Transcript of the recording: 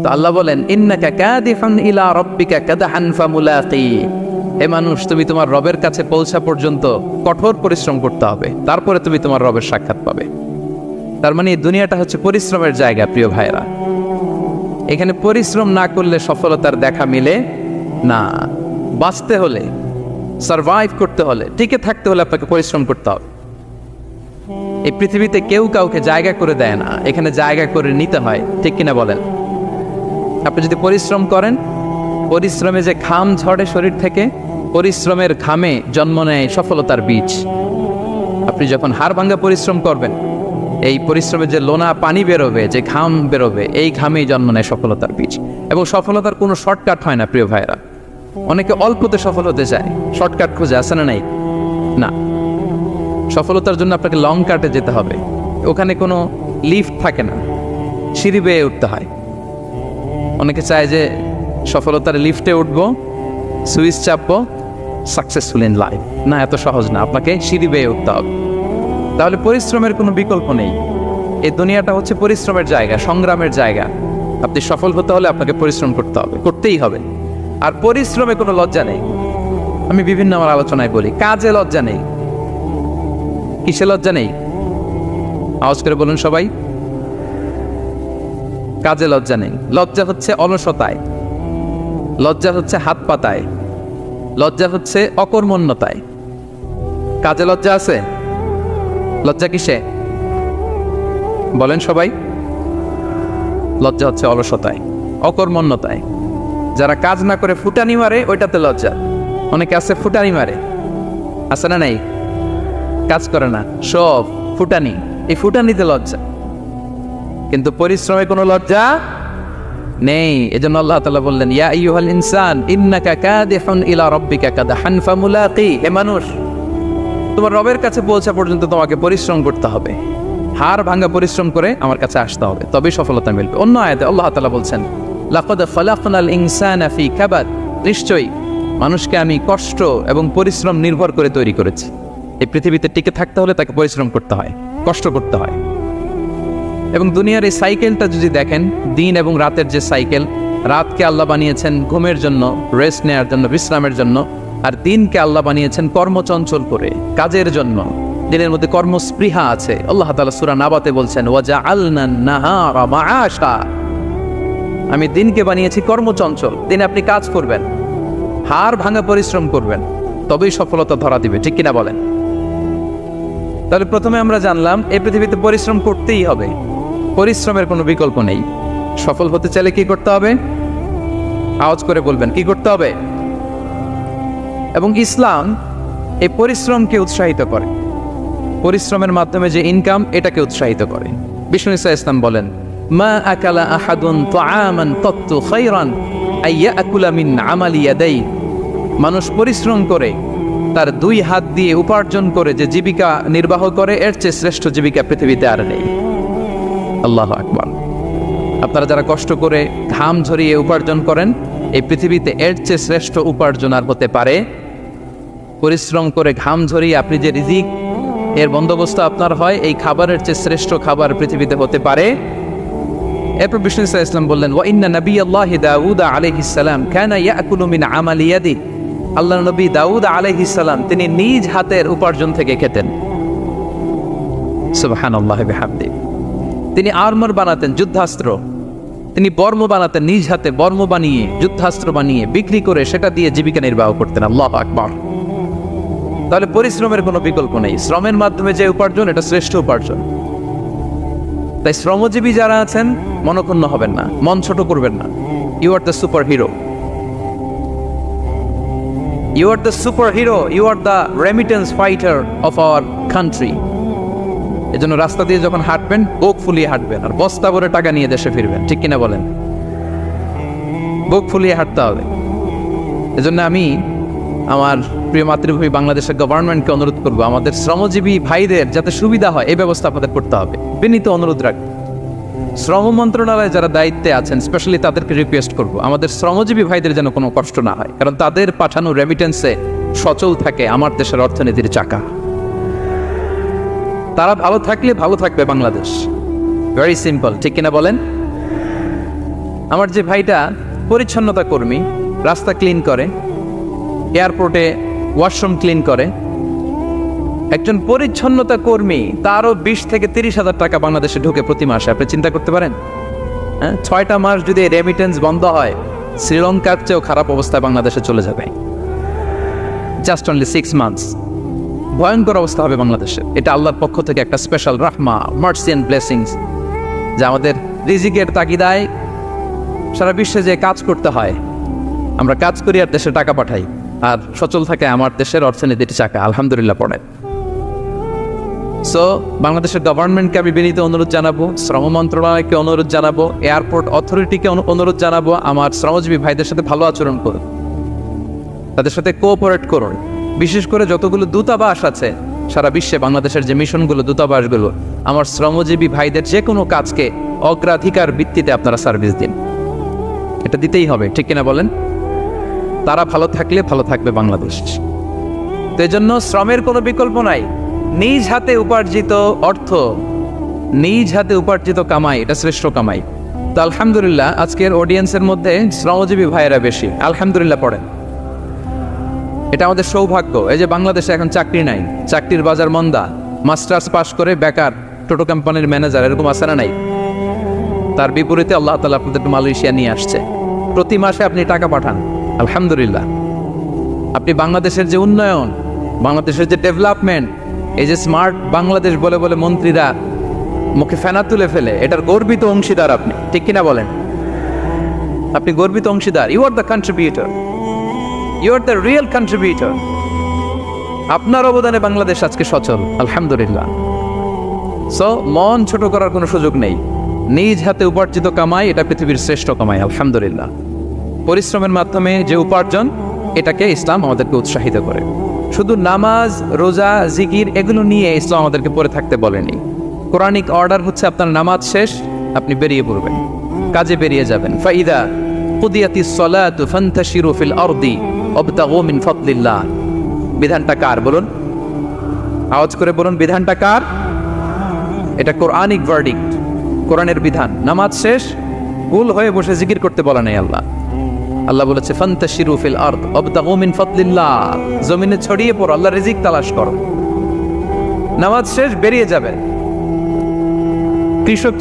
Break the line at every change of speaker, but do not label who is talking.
তো আল্লাহ বলেন ইন্নাকা কাদিফান ইলা রাব্বিকা কাদহান ফামুলাকি, হে মানুষ তুমি তোমার রবের কাছে পৌঁছা পর্যন্ত কঠোর পরিশ্রম করতে হবে, তারপরে তুমি তোমার রবের সাক্ষাৎ পাবে। তার মানে এই দুনিয়াটা হচ্ছে পরিশ্রমের জায়গা প্রিয় ভাইরা। এখানে পরিশ্রম না করলে সফলতার দেখা মিলে না। বাঁচতে হলে, সারভাইভ করতে হলে, টিকে থাকতে হলে আপনাকে পরিশ্রম করতে হবে। এই পৃথিবীতে কেউ কাউকে জায়গা করে দেয় না, এখানে জায়গা করে নিতে হয়, ঠিক কিনা বলেন? আপনি যদি পরিশ্রম করেন, পরিশ্রমে যে ঘাম ঝরে শরীর থেকে, পরিশ্রমের ঘামে জন্ম নেয় সফলতার বীজ। আপনি যখন হাড় ভাঙ্গা পরিশ্রম করবেন, এই পরিশ্রমে যে লোনা পানি বেরোবে, যে ঘাম বেরোবে, এই ঘামেই জন্ম নেয় সফলতার বীজ। এবং সফলতার কোনো শর্টকাট হয় না প্রিয় ভাইরা। অনেকে অল্পতে সফল হতে চায়, শর্টকাট খুঁজে, আসে না নাই? না, সফলতার জন্য আপনাকে লং কাটে যেতে হবে। ওখানে কোনো লিফট থাকে না, সিঁড়ি বেয়ে উঠতে হয়। অনেকে চায় যে সফলতার লিফটে উঠবো, সুইচ চাপবো, সাকসেসফুল ইন লাইফ। না, এত সহজ না, আপনাকে সিঁড়ি বেয়ে উঠতে হবে। তাহলে পরিশ্রমের কোনো বিকল্প নেই। এই দুনিয়াটা হচ্ছে পরিশ্রমের জায়গা, সংগ্রামের জায়গা। আপনি সফল হতে হলে আপনাকে পরিশ্রম করতে হবে, করতেই হবে। আর পরিশ্রমে কোনো লজ্জা নেই। আমি বিভিন্ন আমার আলোচনায় বলি, কাজে লজ্জা নেই। কিসে লজ্জা নেই? আওয়াজ করে বলুন সবাই। কাজে লজ্জা নেই। লজ্জা হচ্ছে অলসতায়, লজ্জা হচ্ছে হাত পাতায়, লজ্জা হচ্ছে অকর্মণ্যতায়। কাজে লজ্জা আছে? লজ্জা কিসে বলেন সবাই? লজ্জা হচ্ছে অলসতায়, অকর্মণ্যতায়। যারা কাজ না করে ফুটানি মারে, ওইটাতে লজ্জা। অনেকে আছে ফুটানি মারে, আছে না নাই? কাজ করে না, সব ফুটানি, এই ফুটানিতে লজ্জা। কিন্তু পরিশ্রমে কোনো লজ্জা নেই। এজন্য আল্লাহ তাআলা বললেন, ইয়া আইয়ুহাল ইনসান ইন্নাকা কাদিহুন ইলা রাব্বিকা কাদহান ফামুলাকি, হে মানুষ তোমার রবের কাছে পৌঁছা পর্যন্ত তোমাকে পরিশ্রম করতে হবে। হাড় ভাঙা পরিশ্রম করে আমার কাছে আসতে হবে, তবেই সফলতা মিলবে। অন্য আয়াতে আল্লাহ তাআলা বলছেন, লাকাদ খালাকনাল ইনসানা ফি কাবাদ, নিশ্চয়ই মানুষকে আমি কষ্ট এবং পরিশ্রম নির্ভর করে তৈরি করেছি। এই পৃথিবীতে টিকে থাকতে হলে তাকে পরিশ্রম করতে হয়, কষ্ট করতে হয়। এবং দুনিয়ার এই সাইকেলটা যদি দেখেন, দিন এবং রাতের যে সাইকেল, রাতকে আল্লাহ বানিয়েছেন ঘুমের জন্য, রেস্ট নেওয়ার জন্য, বিশ্রামের জন্য। আর দিনকে আল্লাহ বানিয়েছেন কর্মচঞ্চল করে, কাজের জন্য। দিনের মধ্যে কর্মস্পৃহা আছে। আল্লাহ তাআলা সূরা নাবাতে বলছেন, ওয়াজআলনান নাহারা মাআশা, আমি দিনকে বানিয়েছি কর্মচঞ্চল। দিনে আপনি কাজ করবেন, হাড় ভাঙা পরিশ্রম করবেন, তবেই সফলতা ধরা দিবে, ঠিক কিনা বলেন? তাহলে প্রথমে আমরা জানলাম এই পৃথিবীতে পরিশ্রম করতেই হবে, পরিশ্রমের কোনো বিকল্প নেই। সফল হতে চাইলে কি করতে হবে? আওয়াজ করে বলবেন, কি করতে হবে? এবং ইসলাম এই পরিশ্রমকে উৎসাহিত করে, পরিশ্রমের মাধ্যমে যে ইনকাম, এটাকে উৎসাহিত করে। বিষ্ণু ঈসা ইসলাম বলেন, মা আকালা আহাদুন তাআমান কাত্তু খায়রান আইয়াকুলা মিন আমালি ইয়াদাই, মানুষ পরিশ্রম করে তার দুই হাত দিয়ে উপার্জন করে যে জীবিকা নির্বাহ করে, এর চেয়ে শ্রেষ্ঠ জীবিকা পৃথিবীতে আর নেই। আল্লাহু আকবার। আপনারা যারা কষ্ট করে ঘাম ঝরিয়ে উপার্জন করেন, এই পৃথিবীতে এর চেয়ে শ্রেষ্ঠ উপার্জন আর হতে পারে? পরিশ্রম করে ঘাম ঝরিয়ে আপনি যে রিজিক এর বন্দোবস্ত আপনার হয়, এই খাবারের চেয়ে শ্রেষ্ঠ খাবার পৃথিবীতে হতে পারে? এরপর বিষ্ণু ঈসা ইসলাম বললেন, ওয়া ইন্না নাবিয়াল্লাহি দাউদ আলাইহিস সালাম কানা ইয়াকুলু মিন আমালি ইয়াদি, আল্লাহর নবী দাউদ আলাইহিস সালাম তিনি নিজ হাতের উপার্জন থেকে খেতেন। সুবহানাল্লাহি বিহামদি। তিনি আর্মার বানাতেন, যুদ্ধাস্ত্র। তিনি বর্ম বানাতেন, নিজ হাতে বর্ম বানিয়ে, যুদ্ধাস্ত্র বানিয়ে বিক্রি করে সেটা দিয়ে জীবিকা নির্বাহ করতেন। আল্লাহু আকবার। তাহলে পরিশ্রমের কোনো বিকল্প নেই। শ্রমের মাধ্যমে যে উপার্জন, এটা শ্রেষ্ঠ উপার্জন। তাই শ্রমজীবী যারা আছেন, মনক্ষুণ্ণ হবেন না, মন ছোট করবেন না। You are the super hero, you are the super hero, you are the remittance fighter of our country. এজন্য রাস্তা দিয়ে যখন হাঁটবেন, বুক ফুলিয়ে হাঁটবেন, আর বস্তা ভরে টাকা নিয়ে দেশে ফিরবেন, ঠিক কিনা বলেন? বুক ফুলিয়ে হাঁটতে হবে। এজন্য আমি আমার প্রিয় মাতৃভূমি বাংলাদেশের গভর্নমেন্টকে অনুরোধ করবো, আমাদের শ্রমজীবী ভাইদের যাতে সুবিধা হয়, এই ব্যবস্থা আপনাদের করতে হবে। বিনীত অনুরোধ রাখবো। শ্রম মন্ত্রণালয়ে যারা দায়িত্বে আছেন, স্পেশালি তাদেরকে রিকোয়েস্ট করবো, আমাদের শ্রমজীবী ভাইদের যেন কোনো কষ্ট না হয়, কারণ তাদের পাঠানো রেমিটেন্সে সচল থাকে আমার দেশের অর্থনীতির চাকা। তারা ভালো থাকলে ভালো থাকবে বাংলাদেশ। ভেরি সিম্পল, ঠিক কিনা বলেন? আমার যে ভাইটা পরিচ্ছন্নতা কর্মী, রাস্তা ক্লিন করে, এয়ারপোর্টে ওয়াশরুম ক্লিন করে, একজন পরিচ্ছন্নতা কর্মী, তারও 20 থেকে 30,000 টাকা বাংলাদেশে ঢুকে প্রতি মাসে। আপনি চিন্তা করতে পারেন? 6টা মাস যদি রেমিটেন্স বন্ধ হয়, শ্রীলঙ্কার চেয়েও খারাপ অবস্থায় বাংলাদেশে চলে যাবে। Just only 6 months. ভয়ঙ্কর অবস্থা হবে বাংলাদেশে। এটা আল্লাহর পক্ষ থেকে একটা স্পেশাল রাহমা, মার্সি এন্ড ব্লেসিংস, যা আমাদের রিজিকের তাগিদায় সারা বিশ্বে যে কাজ করতে হয়, আমরা কাজ করি আর দেশে টাকা পাঠাই, আর সচল থাকে আমার দেশের অর্থনীতির চাকা। আলহামদুলিল্লাহ পড়ে। সো বাংলাদেশের গভর্নমেন্টকে আমি বিনীত অনুরোধ জানাবো, শ্রম মন্ত্রণালয়কে অনুরোধ জানাবো, এয়ারপোর্ট অথরিটিকে অনুরোধ জানাবো, আমার শ্রমজীবী ভাইদের সাথে ভালো আচরণ করুন, তাদের সাথে কোঅপারেট করুন। বিশেষ করে যতগুলো দূতাবাস আছে সারা বিশ্বে, বাংলাদেশের যে মিশনগুলো, দূতাবাসগুলো, আমার শ্রমজীবী ভাইদের যে কোনো কাজকে অগ্রাধিকার ভিত্তিতে আপনারা সার্ভিস দিন। এটা দিতেই হবে, ঠিক কিনা বলেন? তারা ভালো থাকলে ভালো থাকবে বাংলাদেশ। তো এই জন্য শ্রমের কোনো বিকল্প নাই। নিজ হাতে উপার্জিত অর্থ, নিজ হাতে উপার্জিত কামাই, এটা শ্রেষ্ঠ কামাই। তো আলহামদুলিল্লাহ আজকের অডিয়েন্সের মধ্যে শ্রমজীবী ভাইয়েরা বেশি, আলহামদুলিল্লাহ পড়েন। এটা আমাদের সৌভাগ্য। এই যে বাংলাদেশে এখন চাকরি নাই, চাকরির বাজার মন্দা, মাস্টার্স পাস করে বেকার টোটো কোম্পানির ম্যানেজার, এরকম আছে না নাই? তার বিপরীতে আল্লাহ তাআলা আপনাদেরকে মালয়েশিয়া নিয়ে আসছে। প্রতি মাসে আপনি টাকা পাঠান, আলহামদুলিল্লাহ। আপনি বাংলাদেশের যে উন্নয়ন, বাংলাদেশের যে ডেভেলপমেন্ট, এই যে স্মার্ট বাংলাদেশ বলে বলে মন্ত্রীরা মুখে ফেনা তুলে ফেলে, এটার গর্বিত অংশীদার আপনি, ঠিক কিনা বলেন? আপনি গর্বিত অংশীদার। You are the contributor, you are the real contributor. আপনার অবদানে বাংলাদেশ আজকে সচল, আলহামদুলিল্লাহ। সো মন ছোট করার কোনো সুযোগ নেই। নিজ হাতে উপার্জিত কামাই, এটা পৃথিবীর শ্রেষ্ঠ কামাই, আলহামদুলিল্লাহ। পরিশ্রমের মাধ্যমে যে উপার্জন, এটাকে ইসলাম আমাদেরকে উৎসাহিত করে। শুধু নামাজ, রোজা, জিকির এগুলো নিয়ে ইসলাম আমাদেরকে পড়ে থাকতে বলেনি। কোরআনিক অর্ডার হচ্ছে আপনার নামাজ শেষ, আপনি বেরিয়ে পড়বেন, কাজে বেরিয়ে যাবেন। ফাইদা কুদিয়াতিস সালাতু ফান্তাশিরু ফিল আরদি ওয়াবতাগু মিন ফাদলিল্লাহ। বিধানটা কার বলুন? আওয়াজ করে বলুন, বিধানটা কার? এটা কোরআনিক ভার্ডিক্ট, কোরআনের বিধান। নামাজ শেষ, গোল হয়ে বসে জিকির করতে বলা নেই আল্লাহ। আল্লাহ বলেছে ফান্তাশিরু ফিল আরদ ওয়াবতাগু মিন ফাদলিল্লাহ, জমিনে ছড়িয়ে পড়ো, আল্লাহর রিজিক তালাশ করো। নামাজ শেষ, বেরিয়ে যাবে। কৃষক